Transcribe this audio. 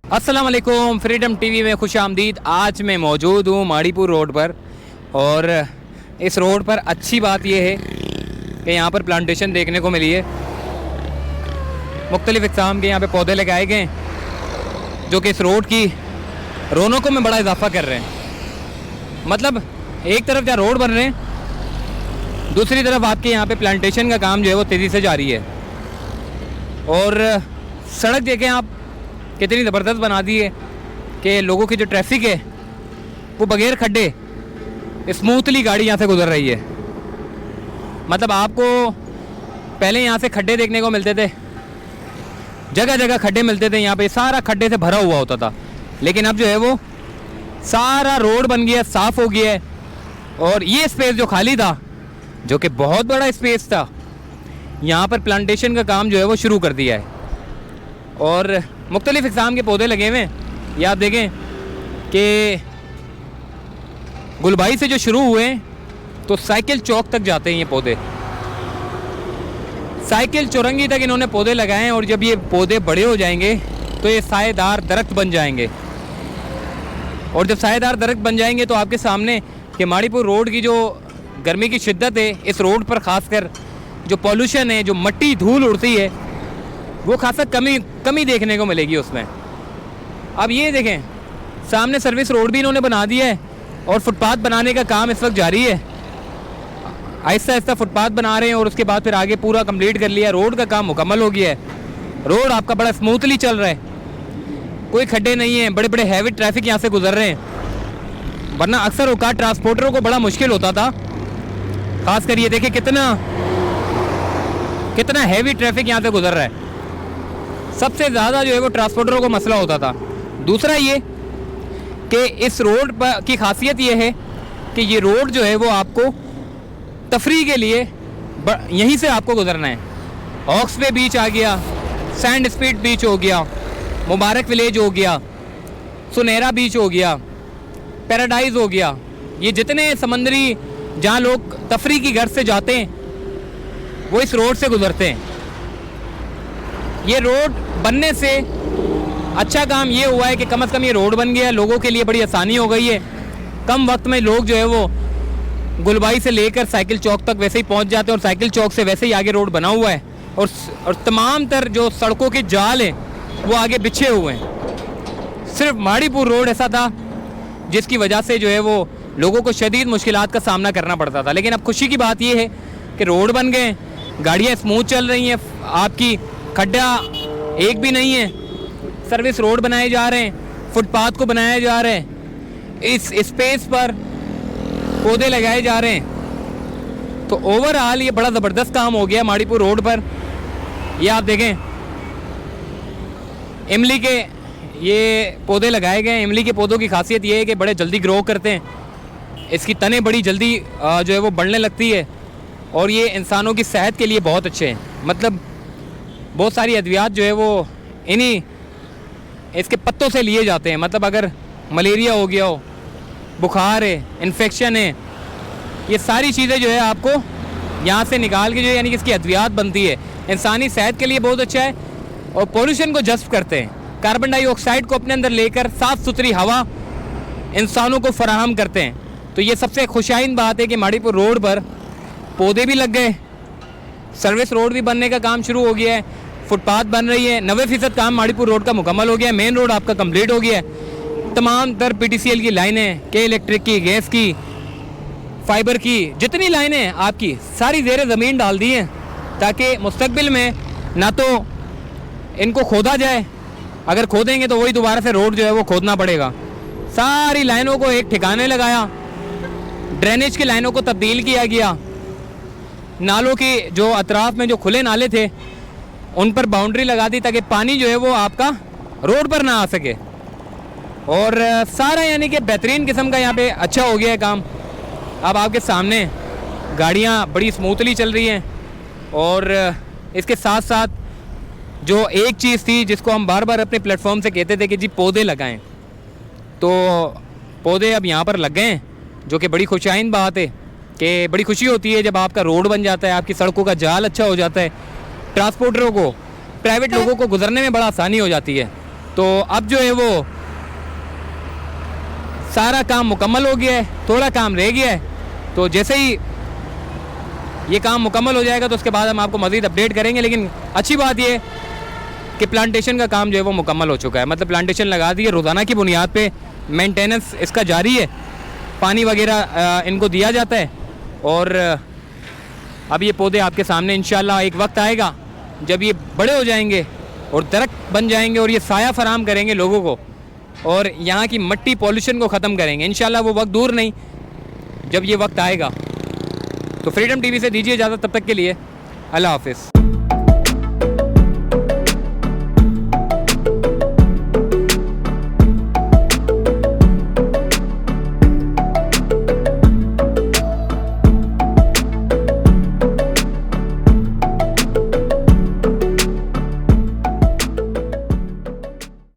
अस्सलाम वालेकुम, freedom TV में खुश आमदीद। आज मैं मौजूद हूँ माड़ीपुर रोड पर और इस रोड पर अच्छी बात यह है कि यहाँ पर प्लांटेशन देखने को मिली है। मुख्तलिफ़ इक़साम के यहाँ पे पौधे लगाए गए हैं जो कि इस रोड की रौनकों में बड़ा इजाफा कर रहे हैं। मतलब एक तरफ जहाँ रोड बन रहे हैं, दूसरी तरफ आपके यहाँ पे प्लांटेशन का काम जो है वो तेज़ी से जारी है। और सड़क देखें आप कितनी ज़बरदस्त बना दी है कि लोगों की जो ट्रैफिक है वो बगैर खड्डे स्मूथली गाड़ी यहाँ से गुजर रही है। मतलब आपको पहले यहाँ से खड्डे देखने को मिलते थे, जगह जगह खड्डे मिलते थे, यहाँ पे सारा खड्डे से भरा हुआ होता था। लेकिन अब जो है वो सारा रोड बन गया, साफ़ हो गया है। और ये स्पेस जो खाली था, जो कि बहुत बड़ा स्पेस था, यहाँ पर प्लांटेशन का काम जो है वो शुरू कर दिया है। और मुख्तलिफ़ इक़साम के पौधे लगे हुए हैं। ये आप देखें कि गुलबाई से जो शुरू हुए तो साइकिल चौक तक जाते हैं ये पौधे, साइकिल चौरंगी तक इन्होंने पौधे लगाए हैं। और जब ये पौधे बड़े हो जाएंगे तो ये सायेदार दरख्त बन जाएंगे। और जब सायेदार दरख्त बन जाएंगे तो आपके सामने कि माड़ीपुर रोड की जो गर्मी की शिद्दत है, इस रोड पर ख़ासकर जो पॉल्यूशन है, जो मट्टी धूल उड़ती है, वो खासा कमी देखने को मिलेगी उसमें। अब ये देखें सामने सर्विस रोड भी इन्होंने बना दिया है और फुटपाथ बनाने का काम इस वक्त जारी है। आहिस्ता आहिस्ता फुटपाथ बना रहे हैं और उसके बाद फिर आगे पूरा कंप्लीट कर लिया। रोड का काम मुकम्मल हो गया है। रोड आपका बड़ा स्मूथली चल रहा है, कोई खड्डे नहीं है, बड़े बड़े हैवी ट्रैफिक यहाँ से गुजर रहे हैं। वरना अक्सर औकात ट्रांसपोर्टरों को बड़ा मुश्किल होता था। खास कर ये देखें कितना हैवी ट्रैफिक यहाँ से गुजर रहा है। सबसे ज़्यादा जो है वो ट्रांसपोर्टरों को मसला होता था। दूसरा ये कि इस रोड पर की खासियत ये है कि ये रोड जो है वो आपको तफरी के लिए यहीं से आपको गुजरना है। ऑक्स पे बीच आ गया, सैंड स्पीड बीच हो गया, मुबारक विलेज हो गया, सुनहरा बीच हो गया, पैराडाइज हो गया। ये जितने समंदरी जहाँ लोग तफरी की गर्ज से जाते हैं वो इस रोड से गुजरते हैं। ये रोड बनने से अच्छा काम ये हुआ है कि कम से कम ये रोड बन गया, लोगों के लिए बड़ी आसानी हो गई है। कम वक्त में लोग जो है वो गुलबाई से लेकर साइकिल चौक तक वैसे ही पहुंच जाते हैं और साइकिल चौक से वैसे ही आगे रोड बना हुआ है। और तमाम तर जो सड़कों के जाल हैं वो आगे बिछे हुए हैं। सिर्फ माड़ीपुर रोड ऐसा था जिसकी वजह से जो है वो लोगों को शदीद मुश्किलात का सामना करना पड़ता था। लेकिन अब खुशी की बात ये है कि रोड बन गए, गाड़ियाँ स्मूथ चल रही हैं, आपकी खड्डा एक भी नहीं है, सर्विस रोड बनाए जा रहे हैं, फुटपाथ को बनाया जा रहा है, इस स्पेस पर पौधे लगाए जा रहे हैं। तो ओवरऑल ये बड़ा ज़बरदस्त काम हो गया माड़ीपुर रोड पर। ये आप देखें इमली के ये पौधे लगाए गए हैं। इमली के पौधों की खासियत ये है कि बड़े जल्दी ग्रो करते हैं, इसकी तने बड़ी जल्दी जो है वो बढ़ने लगती है और ये इंसानों की सेहत के लिए बहुत अच्छे हैं। मतलब बहुत सारी अद्वियात जो है वो इन्हीं इसके पत्तों से लिए जाते हैं। मतलब अगर मलेरिया हो गया हो, बुखार है, इन्फेक्शन है, ये सारी चीज़ें जो है आपको यहाँ से निकाल के जो यानी कि इसकी अद्वियात बनती है, इंसानी सेहत के लिए बहुत अच्छा है। और पोल्यूशन को जज़्ब करते हैं, कार्बन डाइऑक्साइड को अपने अंदर लेकर साफ़ सुथरी हवा इंसानों को फराहम करते हैं। तो ये सबसे खुशाइन बात है कि माड़ीपुर रोड पर पौधे भी लग गए, सर्विस रोड भी बनने का काम शुरू हो गया है, फुटपाथ बन रही है, 90% काम माड़ीपुर रोड का मुकम्मल हो गया है, मेन रोड आपका कंप्लीट हो गया है। तमाम तर PTCL की लाइनें, के इलेक्ट्रिक की, गैस की, फाइबर की, जितनी लाइनें आपकी सारी ज़ेरे ज़मीन डाल दी हैं ताकि मुस्तकबिल में ना तो इनको खोदा जाए, अगर खोदेंगे तो वही दोबारा से रोड जो है वो खोदना पड़ेगा। सारी लाइनों को एक ठिकाने लगाया, ड्रेनेज की लाइनों को तब्दील किया गया, नालों की जो अतराफ़ में जो खुले नाले थे उन पर बाउंड्री लगा दी ताकि पानी जो है वो आपका रोड पर ना आ सके। और सारा यानी कि बेहतरीन किस्म का यहाँ पे अच्छा हो गया है काम। अब आपके सामने गाड़ियाँ बड़ी स्मूथली चल रही हैं। और इसके साथ साथ जो एक चीज़ थी जिसको हम बार बार अपने प्लेटफॉर्म से कहते थे कि जी पौधे लगाएं, तो पौधे अब यहाँ पर लग गए हैं, जो कि बड़ी खुशाइन बात है कि बड़ी खुशी होती है जब आपका रोड बन जाता है, आपकी सड़कों का जाल अच्छा हो जाता है, ट्रांसपोर्टरों को, प्राइवेट लोगों को गुजरने में बड़ा आसानी हो जाती है। तो अब जो है वो सारा काम मुकम्मल हो गया है, थोड़ा काम रह गया है। तो जैसे ही ये काम मुकम्मल हो जाएगा तो उसके बाद हम आपको मज़ीद अपडेट करेंगे। लेकिन अच्छी बात ये कि प्लांटेशन का काम जो है वो मुकम्मल हो चुका है, मतलब प्लांटेशन लगा दी है, रोज़ाना की बुनियाद पे मेंटेनेंस इसका जारी है, पानी वगैरह इनको दिया जाता है। और अब ये पौधे आपके सामने इंशाल्लाह एक वक्त आएगा जब ये बड़े हो जाएंगे और दरख्त बन जाएंगे और ये साया फराम करेंगे लोगों को और यहाँ की मट्टी पॉल्यूशन को ख़त्म करेंगे। इंशाल्लाह वो वक्त दूर नहीं जब ये वक्त आएगा। तो फ्रीडम टीवी से दीजिए इजाज़त, तब तक के लिए अल्लाह हाफिज़।